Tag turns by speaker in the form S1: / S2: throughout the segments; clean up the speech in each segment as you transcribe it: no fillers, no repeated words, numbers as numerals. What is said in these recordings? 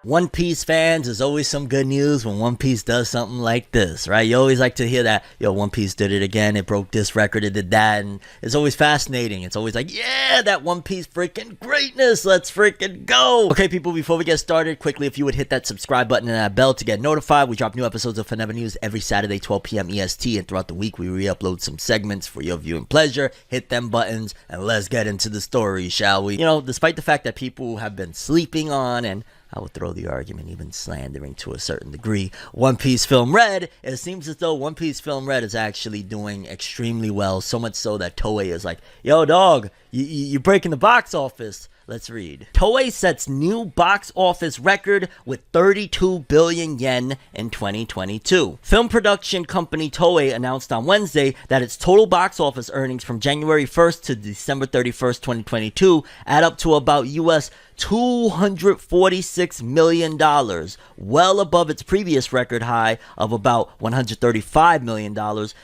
S1: One Piece fans, there's always some good news when One Piece does something like this, right? You always like to hear that, yo, One Piece did it again, it broke this record, it did that, and it's always fascinating. It's always like, yeah, that One Piece freaking greatness, let's freaking go. Okay, people, before we get started, quickly, if you would hit that subscribe button and that bell to get notified. We drop new episodes of ForneverWorld every Saturday, 12 p.m. EST, and throughout the week, we re-upload some segments for your viewing pleasure. Hit them buttons, and let's get into the story, shall we? You know, despite the fact that people have been sleeping on, and I would throw the argument even slandering to a certain degree, One Piece Film Red, it seems as though One Piece Film Red is actually doing extremely well, so much so that Toei is like, yo dog, you're breaking the box office. Let's read. Toei sets new box office record with 32 billion yen in 2022. Film production company Toei announced on Wednesday that its total box office earnings from January 1st to December 31st, 2022 add up to about US $246 million, well above its previous record high of about $135 million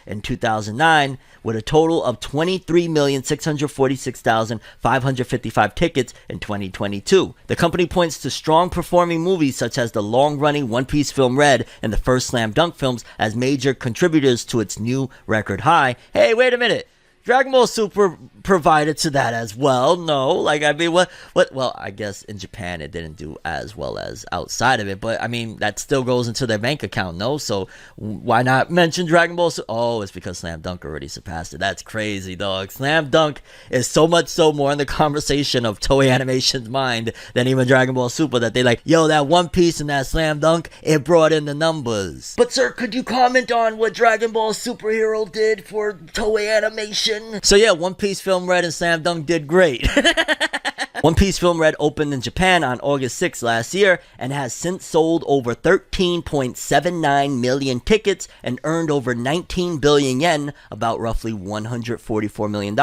S1: in 2009, with a total of 23,646,555 tickets in 2022. The company points to strong performing movies such as the long-running One Piece Film Red and the first Slam Dunk films as major contributors to its new record high. Hey, wait a minute. Dragon Ball Super provided to that as well. No, like, I mean, what, well, I guess in Japan it didn't do as well as outside of it, but I mean, that still goes into their bank account, no? So why not mention Dragon Ball Super? Oh, it's because Slam Dunk already surpassed it. That's crazy, dog. Slam Dunk is so much so more in the conversation of Toei Animation's mind than even Dragon Ball Super, that they like, yo, that One Piece and that Slam Dunk, it brought in the numbers. But sir, could you comment on what Dragon Ball Superhero did for Toei Animation? So yeah, One Piece Film Red and Slam Dunk did great. One Piece Film Red opened in Japan on August 6 last year and has since sold over 13.79 million tickets and earned over 19 billion yen, about roughly $144 million,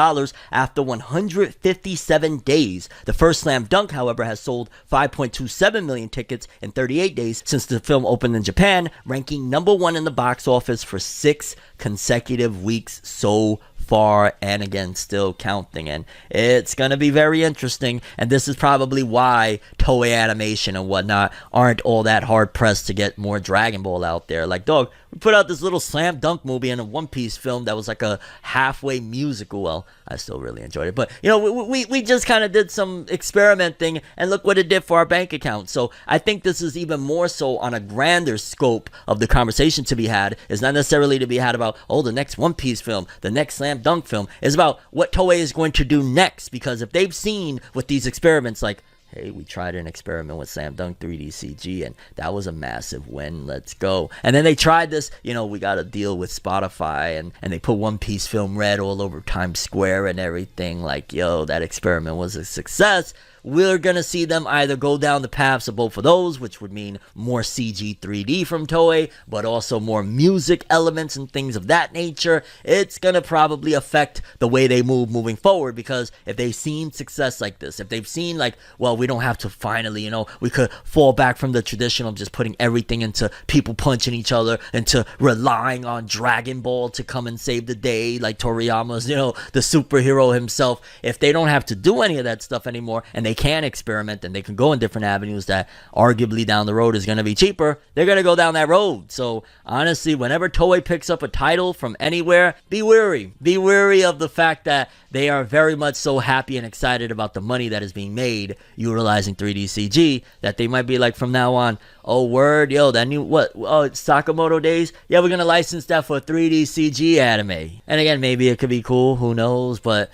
S1: after 157 days. The first Slam Dunk, however, has sold 5.27 million tickets in 38 days since the film opened in Japan, ranking #1 in the box office for 6 consecutive weeks so far, and again, still counting. And it's gonna be very interesting, and this is probably why Toei Animation and whatnot aren't all that hard pressed to get more Dragon Ball out there. Like, dog, we put out this little Slam Dunk movie and a One Piece film that was like a halfway musical. Well, I still really enjoyed it, but you know, we just kind of did some experimenting, and look what it did for our bank account. So I think this is even more so on a grander scope of the conversation to be had. It's not necessarily to be had about, oh, the next One Piece film, the next Slam Dunk film. Is about what Toei is going to do next, because if they've seen with these experiments, like, hey, we tried an experiment with Slam Dunk 3D CG, and that was a massive win. Let's go. And then they tried this, you know, we got a deal with Spotify, and they put One Piece Film Red all over Times Square and everything. Like, yo, that experiment was a success. We're going to see them either go down the paths of both of those, which would mean more CG 3D from Toei, but also more music elements and things of that nature. It's going to probably affect the way they move moving forward, because if they've seen success like this, if they've seen like, well, we don't have to finally, you know, we could fall back from the tradition of just putting everything into people punching each other, into relying on Dragon Ball to come and save the day, like Toriyama's, you know, the superhero himself. If they don't have to do any of that stuff anymore, and they can experiment and they can go in different avenues that arguably down the road is going to be cheaper, they're going to go down that road. So honestly, whenever Toei picks up a title from anywhere, be wary. Be wary of the fact that they are very much so happy and excited about the money that is being made utilizing 3D CG, that they might be like, from now on, oh word, yo, that new, what, oh, it's Sakamoto Days, yeah, we're gonna license that for 3D CG anime. And again, maybe it could be cool, who knows, but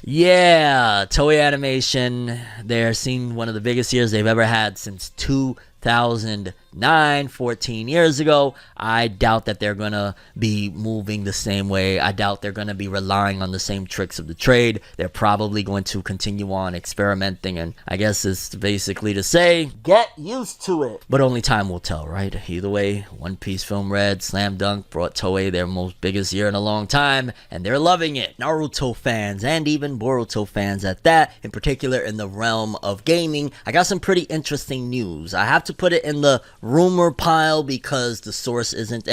S1: yeah, Toei Animation, they're seeing one of the biggest years they've ever had since 2009, 14 years ago. I doubt that they're going to be moving the same way. I doubt they're going to be relying on the same tricks of the trade. They're probably going to continue on experimenting, and I guess it's basically to say, get used to it. But only time will tell, right? Either way, One Piece Film Red, Slam Dunk brought Toei their most biggest year in a long time, and they're loving it. Naruto fans, and even Boruto fans at that, in particular in the realm of gaming, I got some pretty interesting news. I have to put it in the rumor pile because the source isn't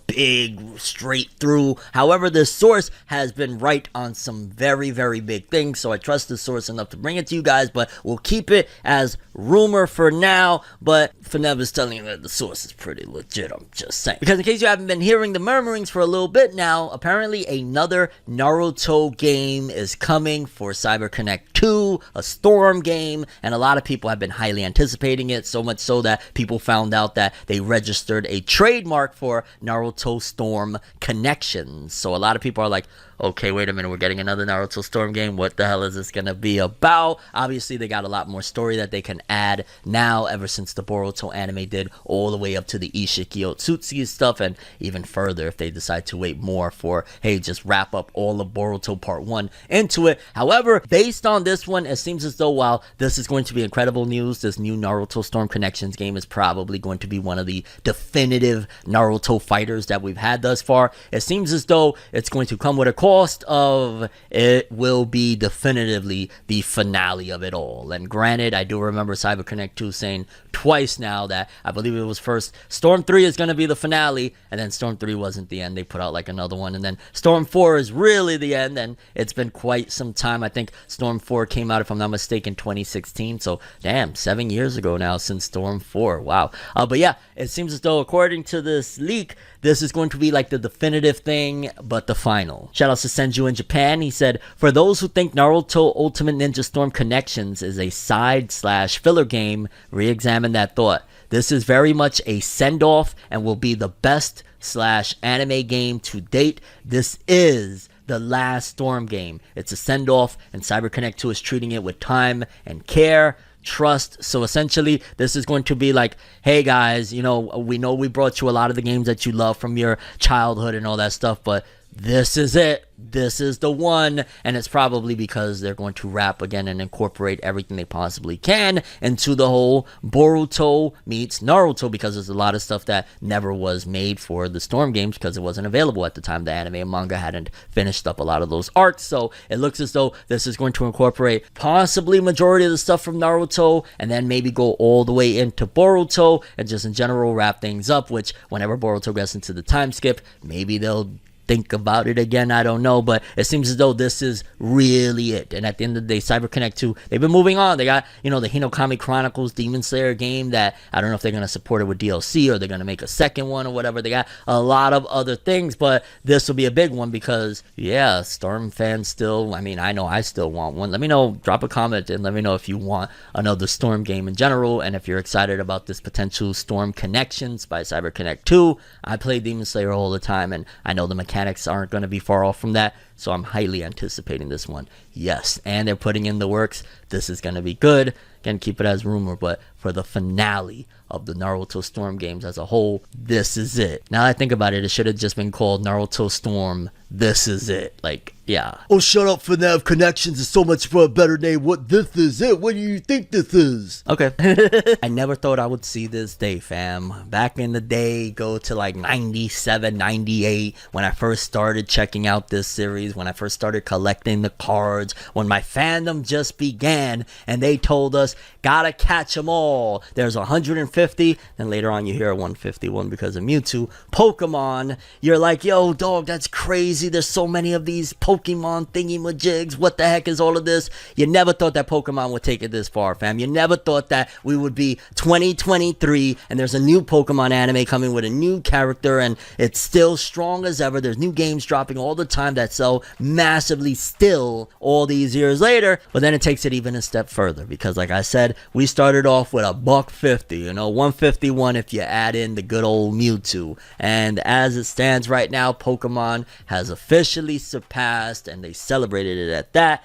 S1: big straight through. However, this source has been right on some very, very big things, so I trust the source enough to bring it to you guys, but we'll keep it as rumor for now. But Fornever's telling you that the source is pretty legit, I'm just saying. Because in case you haven't been hearing the murmurings for a little bit now, apparently another Naruto game is coming for CyberConnect 2, a Storm game, and a lot of people have been highly anticipating it, so much so that people found out that they registered a trademark for Naruto Storm Connections. So a lot of people are like, okay, wait a minute, we're getting another Naruto Storm game. What the hell is this going to be about? Obviously, they got a lot more story that they can add now ever since the Boruto anime did, all the way up to the Ishiki Otsutsuki stuff, and even further if they decide to wait more for, hey, just wrap up all of Boruto Part 1 into it. However, based on this one, it seems as though while this is going to be incredible news, this new Naruto Storm Connections game is probably going to be one of the definitive Naruto fighters that we've had thus far. It seems as though it's going to come with a cost of, it will be definitively the finale of it all. And granted, I do remember CyberConnect 2 saying twice now that, I believe it was first, Storm 3 is going to be the finale, and then Storm 3 wasn't the end. They put out like another one, and then Storm 4 is really the end, and it's been quite some time. I think Storm 4 came out, if I'm not mistaken, 2016, so damn, 7 years ago now since Storm 4. Wow. But yeah, it seems as though, according to this leak, this is going to be like the definitive thing, but the final. Shout out to Senju in Japan. He said, for those who think Naruto Ultimate Ninja Storm Connections is a side/filler game, re-examine that thought. This is very much a send-off and will be the best/anime game to date. This is the last Storm game. It's a send-off, and CyberConnect 2 is treating it with time and care, trust. So essentially, this is going to be like, hey guys, we know we brought you a lot of the games that you love from your childhood and all that stuff, but this is it. This is the one. And it's probably because they're going to wrap again and incorporate everything they possibly can into the whole Boruto meets Naruto, because there's a lot of stuff that never was made for the Storm games because it wasn't available at the time. The anime and manga hadn't finished up a lot of those arcs. So it looks as though this is going to incorporate possibly majority of the stuff from Naruto, and then maybe go all the way into Boruto and just in general wrap things up, which whenever Boruto gets into the time skip, maybe they'll think about it again. I don't know, but it seems as though this is really it. And at the end of the day, CyberConnect 2, they've been moving on. They got, the Hinokami Chronicles Demon Slayer game that I don't know if they're going to support it with DLC or they're going to make a second one or whatever. They got a lot of other things, but this will be a big one because, yeah, Storm fans still, I know I still want one. Let me know, drop a comment and let me know if you want another Storm game in general, and if you're excited about this potential Storm Connections by CyberConnect 2. I play Demon Slayer all the time, and I know the mechanics aren't going to be far off from that, so I'm highly anticipating this one. Yes, and they're putting in the works. This is going to be good. Again, keep it as rumor, but for the finale of the Naruto Storm games as a whole, this is it. Now that I think about it, it should have just been called Naruto Storm, this is it. Like, yeah. Oh, shut up, Fornev. Connections is so much for a better name. What, this is it? What do you think this is? Okay. I never thought I would see this day, fam. Back in the day, go to like 97, 98, when I first started checking out this series, when I first started collecting the cards, when my fandom just began, and they told us, gotta catch them all. There's 150, and later on you hear a 151 because of Mewtwo. Pokemon, you're like, yo, dog, that's crazy. There's so many of these Pokemon thingy-majigs. What the heck is all of this? You never thought that Pokemon would take it this far, fam. You never thought that we would be 2023, and there's a new Pokemon anime coming with a new character, and it's still strong as ever. There's new games dropping all the time that sell massively still all these years later, but then it takes it even a step further, because like I said, we started off with $150, 151 if you add in the good old Mewtwo, and as it stands right now, Pokemon has officially surpassed, and they celebrated it at that,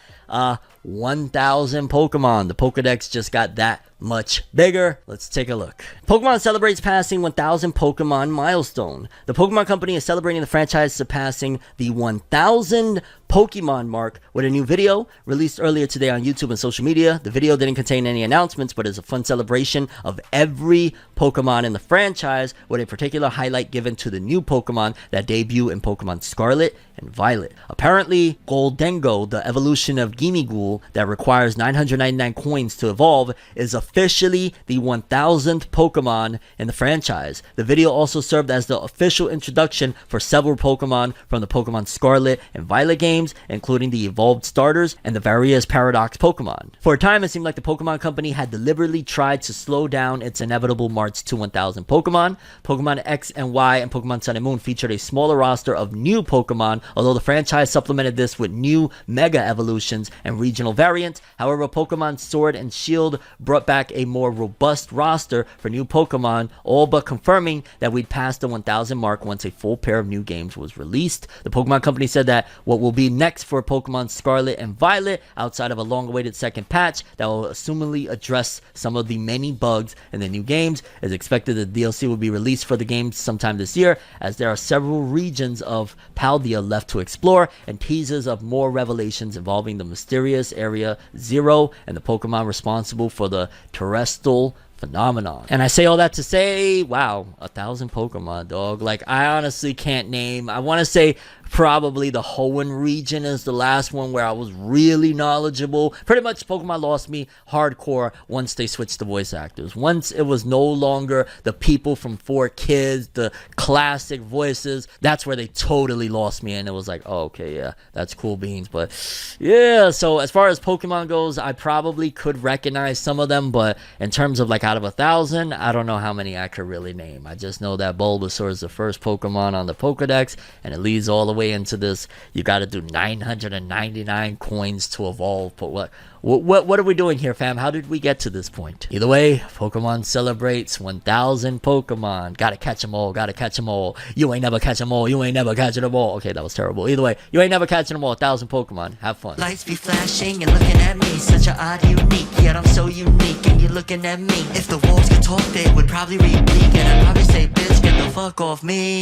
S1: 1,000 Pokemon. The Pokedex just got that much bigger. Let's take a look. Pokemon celebrates passing 1,000 Pokemon milestone. The Pokemon Company is celebrating the franchise surpassing the 1,000 Pokemon mark with a new video released earlier today on YouTube and social media. The video didn't contain any announcements, but is a fun celebration of every Pokemon in the franchise, with a particular highlight given to the new Pokemon that debut in Pokemon Scarlet and Violet. Apparently, Goldengo, the evolution of Gimmighoul, level that requires 999 coins to evolve is officially the 1000th Pokemon in the franchise. The video also served as the official introduction for several Pokemon from the Pokemon Scarlet and Violet games, including the evolved starters and the various Paradox Pokemon. For a time, it seemed like the Pokemon Company had deliberately tried to slow down its inevitable march to 1000 Pokemon. Pokemon X and Y and Pokemon Sun and Moon featured a smaller roster of new Pokemon, although the franchise supplemented this with new Mega Evolutions and regional variants. However, Pokemon Sword and Shield brought back a more robust roster for new Pokemon, all but confirming that we'd passed the 1000 mark once a full pair of new games was released. The Pokemon Company said that what will be next for Pokemon Scarlet and Violet, outside of a long-awaited second patch that will assumedly address some of the many bugs in the new games, is expected the DLC will be released for the games sometime this year, as there are several regions of Paldea left to explore, and teasers of more revelations involving the mysterious Area Zero and the Pokemon responsible for the terrestrial phenomenon. And I say all that to say, wow, 1000 Pokemon, dog. Like, I honestly can't name. I want to say probably the Hoenn region is the last one where I was really knowledgeable. Pretty much Pokemon lost me hardcore once they switched the voice actors. Once it was no longer the people from 4Kids, the classic voices, that's where they totally lost me, and it was like, oh, okay, yeah, that's cool beans. But yeah, so as far as Pokemon goes, I probably could recognize some of them, but in terms of like out of 1000, I don't know how many I could really name. I just know that Bulbasaur is the first Pokemon on the Pokedex, and it leads all the way into this. You got to do 999 coins to evolve. What are we doing here, fam? How did we get to this point? Either way, Pokemon celebrates 1000 Pokemon. Gotta catch them all. Gotta catch them all. You ain't never catch them all. You ain't never catching them all. Okay, that was terrible. Either way, you ain't never catching them all. 1000 Pokemon. Have fun.
S2: Lights be flashing and looking at me, such a odd unique, yet I'm so unique and you're looking at me. If the wolves could talk, they would probably repeat, and I'd probably say, bitch, get the fuck off me.